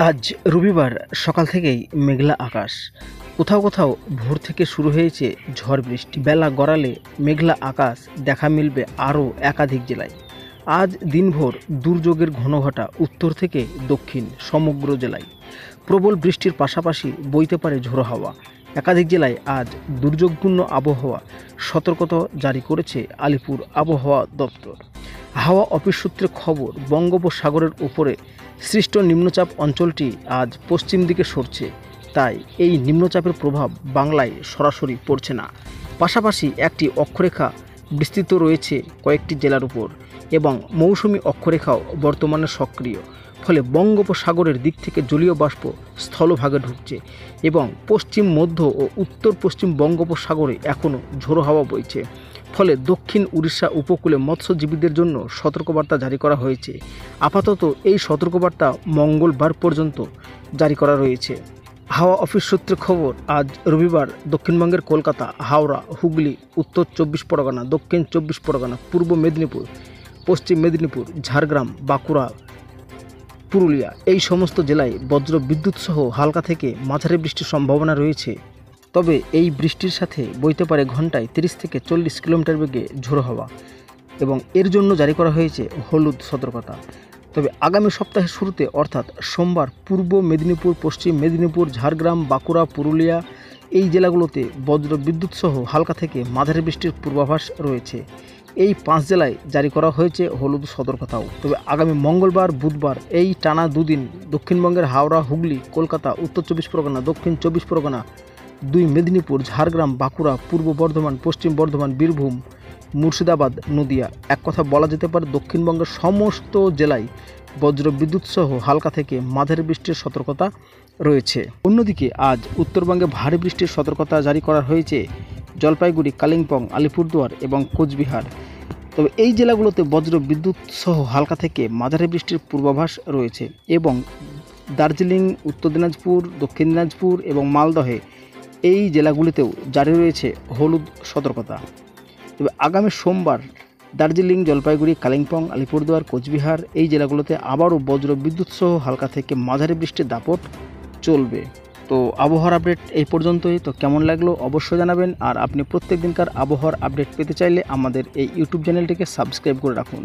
আজ রবিবার সকাল থেকেই মেঘলা আকাশ, কোথাও কোথাও ভোর থেকে শুরু হয়েছে ঝড় বৃষ্টি। বেলা গড়ালে মেঘলা আকাশ দেখা মিলবে আরও একাধিক জেলায়। আজ দিনভর দুর্যোগের ঘনঘটা উত্তর থেকে দক্ষিণ সমগ্র জেলায়। প্রবল বৃষ্টির পাশাপাশি বইতে পারে ঝোড়ো হাওয়া। একাধিক জেলায় আজ দুর্যোগপূর্ণ আবহাওয়া সতর্কতা জারি করেছে আলিপুর আবহাওয়া দপ্তর। হাওয়া অফিস সূত্রে খবর, বঙ্গোপসাগরের উপরে সৃষ্ট নিম্নচাপ অঞ্চলটি আজ পশ্চিম দিকে সরছে, তাই এই নিম্নচাপের প্রভাব বাংলায় সরাসরি পড়ছে না। পাশাপাশি একটি অক্ষরেখা বিস্তৃত রয়েছে কয়েকটি জেলার উপর এবং মৌসুমি অক্ষরেখাও বর্তমানে সক্রিয়। ফলে বঙ্গোপসাগরের দিক থেকে জলীয় বাষ্প স্থলভাগে ঢুকছে এবং পশ্চিম মধ্য ও উত্তর পশ্চিম বঙ্গোপসাগরে এখনও ঝোড়ো হাওয়া বইছে। ফলে দক্ষিণ উড়িষ্যা উপকূলে মৎস্যজীবীদের জন্য সতর্কবার্তা জারি করা হয়েছে। আপাতত এই সতর্কবার্তা মঙ্গলবার পর্যন্ত জারি করা রয়েছে। হাওয়া অফিস সূত্রে খবর, আজ রবিবার দক্ষিণবঙ্গের কলকাতা, হাওড়া, হুগলি, উত্তর 24 পরগনা, দক্ষিণ 24 পরগনা, পূর্ব মেদিনীপুর, পশ্চিম মেদিনীপুর, ঝাড়গ্রাম, বাঁকুড়া, পুরুলিয়া এই সমস্ত জেলায় বজ্র বিদ্যুৎ সহ হালকা থেকে মাঝারি বৃষ্টির সম্ভাবনা রয়েছে। তবে এই বৃষ্টির সাথে বইতে পারে ঘন্টায় 30 থেকে 40 কিলোমিটার বেগে ঝোড়ো হাওয়া এবং এর জন্য জারি করা হয়েছে হলুদ সতর্কতা। তবে আগামী সপ্তাহের শুরুতে অর্থাৎ সোমবার পূর্ব মেদিনীপুর, পশ্চিম মেদিনীপুর, ঝাড়গ্রাম, বাঁকুড়া, পুরুলিয়া এই জেলাগুলোতে বজ্র বিদ্যুৎ সহ হালকা থেকে মাঝারি বৃষ্টির পূর্বাভাস রয়েছে। এই 5 জেলায় জারি করা হয়েছে হলুদ সতর্কতাও। তবে আগামী মঙ্গলবার, বুধবার এই টানা দুদিন দক্ষিণবঙ্গের হাওড়া, হুগলি, কলকাতা, উত্তর 24 পরগনা, দক্ষিণ 24 পরগনা, 2 মেদিনীপুর, ঝাড়গ্রাম, বাঁকুড়া, পূর্ব বর্ধমান, পশ্চিম বর্ধমান, বীরভূম, মুর্শিদাবাদ, নদিয়া, এক কথা বলা যেতে পারে দক্ষিণবঙ্গের সমস্ত জেলায় বজ্র বিদ্যুৎ সহ হালকা থেকে মাঝারি বৃষ্টির সতর্কতা রয়েছে। অন্যদিকে আজ উত্তরবঙ্গে ভারী বৃষ্টির সতর্কতা জারি করা হয়েছে জলপাইগুড়ি, কালিম্পং, আলিপুরদুয়ার এবং কোচবিহার। তবে এই জেলাগুলোতে বজ্র বিদ্যুৎ সহ হালকা থেকে মাঝারি বৃষ্টির পূর্বাভাস রয়েছে এবং দার্জিলিং, উত্তর দিনাজপুর, দক্ষিণ দিনাজপুর এবং মালদহে এই জেলাগুলিতেও জারি রয়েছে হলুদ সতর্কতা। তবে আগামী সোমবার দার্জিলিং, জলপাইগুড়ি, কালিম্পং, আলিপুরদুয়ার, কোচবিহার এই জেলাগুলোতে আবারও বজ্র বিদ্যুৎ সহ হালকা থেকে মাঝারি বৃষ্টির দাপট চলবে। তো আবহাওয়ার আপডেট এই পর্যন্তই। তো কেমন লাগলো অবশ্যই জানাবেন। আর আপনি প্রত্যেক দিনকার আবহাওয়ার আপডেট পেতে চাইলে আমাদের এই ইউটিউব চ্যানেলটিকে সাবস্ক্রাইব করে রাখুন।